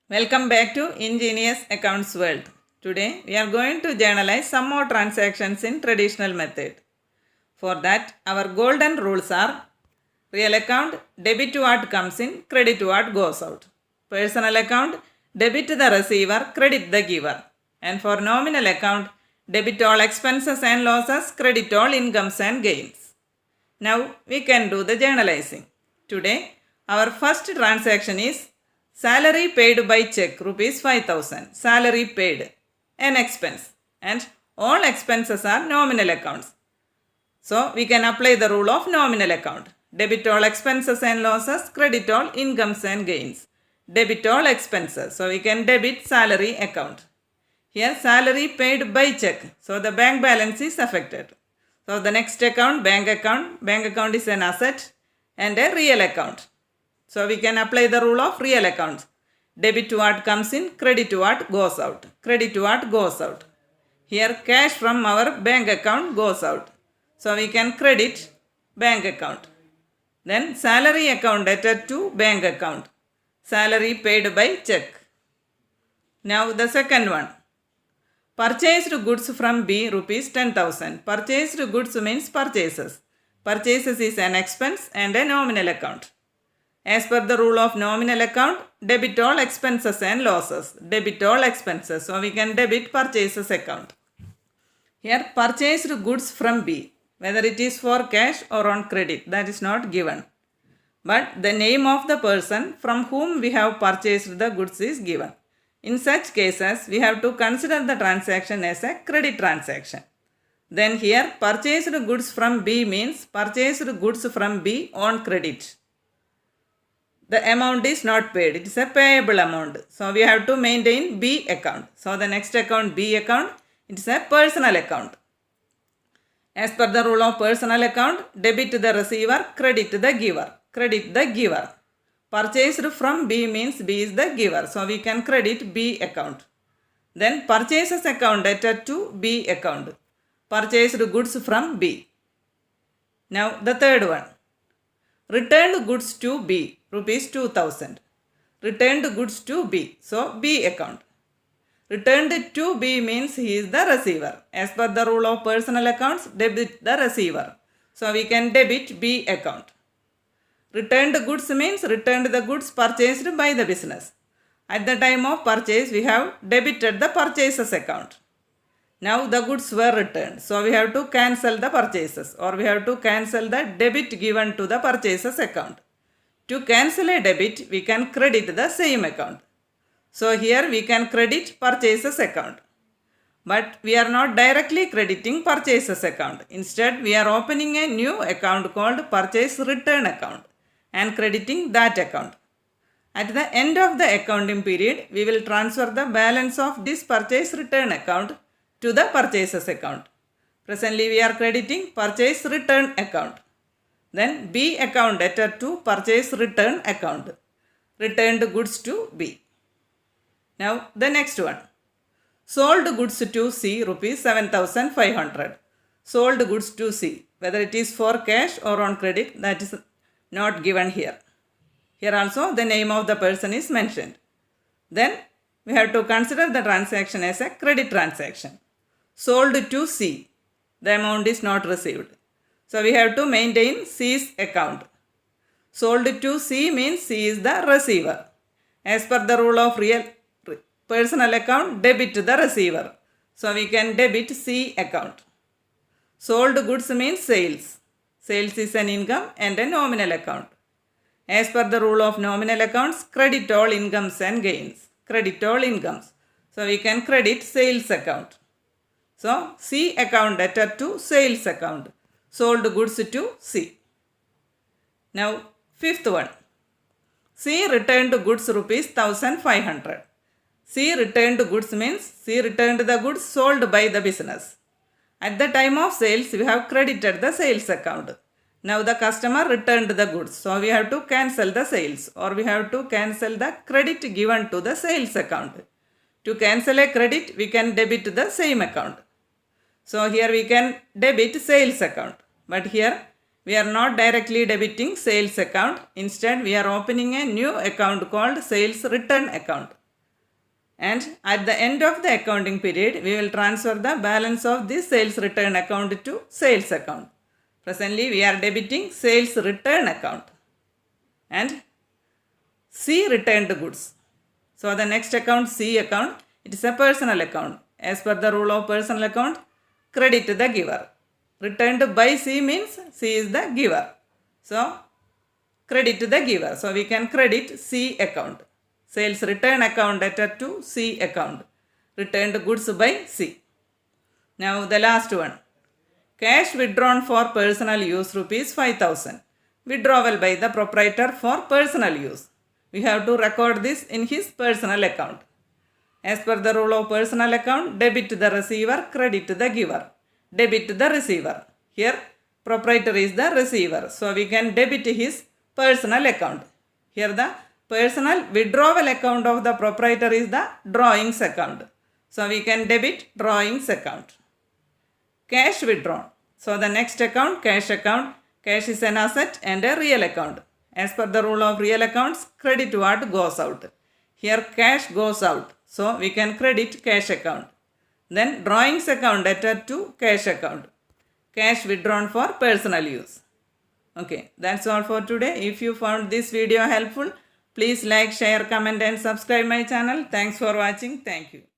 Welcome back to Ingenious Accounts World. Today we are going to journalize some more transactions in traditional method. For that, our golden rules are: real account, debit to what comes in, credit to what goes out. Personal account, debit the receiver, credit the giver. And for nominal account, debit all expenses and losses, credit all incomes and gains. Now we can do the journalizing. Today, our first transaction is salary paid by check, rupees 5,000. Salary paid, an expense. And all expenses are nominal accounts. So we can apply the rule of nominal account. Debit all expenses and losses, credit all incomes and gains. Debit all expenses. So we can debit salary account. Here salary paid by check. So the bank balance is affected. So the next account, bank account. Bank account is an asset and a real account. So we can apply the rule of real accounts. Debit to what comes in, credit to what goes out. Credit to what goes out. Here cash from our bank account goes out. So we can credit bank account. Then salary account debted to bank account. Salary paid by check. Now the second one. Purchased goods from B, rupees 10,000. Purchased goods means purchases. Purchases is an expense and a nominal account. As per the rule of nominal account, debit all expenses and losses. Debit all expenses. So we can debit purchases account. Here purchased goods from B. Whether it is for cash or on credit, that is not given. But the name of the person from whom we have purchased the goods is given. In such cases, we have to consider the transaction as a credit transaction. Then here purchased goods from B means purchased goods from B on credit. The amount is not paid. It is a payable amount. So we have to maintain B account. So the next account, B account, it is a personal account. As per the rule of personal account, debit the receiver, credit the giver. Credit the giver. Purchased from B means B is the giver. So we can credit B account. Then purchases account debted to B account. Purchased goods from B. Now the third one. Returned goods to B, rupees 2,000. Returned goods to B, so B account. Returned to B means he is the receiver. As per the rule of personal accounts, debit the receiver. So we can debit B account. Returned goods means returned the goods purchased by the business. At the time of purchase, we have debited the purchases account. Now the goods were returned. So we have to cancel the purchases or we have to cancel the debit given to the purchases account. To cancel a debit, we can credit the same account. So here we can credit purchases account. But we are not directly crediting purchases account. Instead, we are opening a new account called purchase return account and crediting that account. At the end of the accounting period, we will transfer the balance of this purchase return account to the purchases account. Presently we are crediting purchase return account. Then B account debted to purchase return account. Returned goods to B. Now the next one. Sold goods to C, rupees 7,500. Sold goods to C. Whether it is for cash or on credit, that is not given here. Here also the name of the person is mentioned. Then we have to consider the transaction as a credit transaction. Sold to C. The amount is not received. So we have to maintain C's account. Sold to C means C is the receiver. As per the rule of real personal account, debit the receiver. So we can debit C account. Sold goods means sales. Sales is an income and a nominal account. As per the rule of nominal accounts, credit all incomes and gains. Credit all incomes. So we can credit sales account. So C account debted to sales account. Sold goods to C. Now fifth one. C returned goods rupees 1,500. C returned goods means C returned the goods sold by the business. At the time of sales, we have credited the sales account. Now the customer returned the goods. So we have to cancel the sales or we have to cancel the credit given to the sales account. To cancel a credit, we can debit the same account. So here we can debit sales account. But here we are not directly debiting sales account. Instead, we are opening a new account called sales return account. And at the end of the accounting period, we will transfer the balance of this sales return account to sales account. Presently, we are debiting sales return account. And C, returned goods. So the next account, C account, it is a personal account. As per the rule of personal account, credit the giver. Returned by C means C is the giver. So credit the giver. So we can credit C account. Sales return account debtor to C account. Returned goods by C. Now the last one. Cash withdrawn for personal use rupees 5,000. Withdrawal by the proprietor for personal use. We have to record this in his personal account. As per the rule of personal account, debit the receiver, credit the giver. Debit the receiver. Here, proprietor is the receiver. So we can debit his personal account. Here the personal withdrawal account of the proprietor is the drawings account. So we can debit drawings account. Cash withdrawn. So the next account, cash account. Cash is an asset and a real account. As per the rule of real accounts, credit what goes out. Here cash goes out. So we can credit cash account. Then drawings account debtor to cash account. Cash withdrawn for personal use. Okay, that's all for today. If you found this video helpful, please like, share, comment and subscribe my channel. Thanks for watching. Thank you.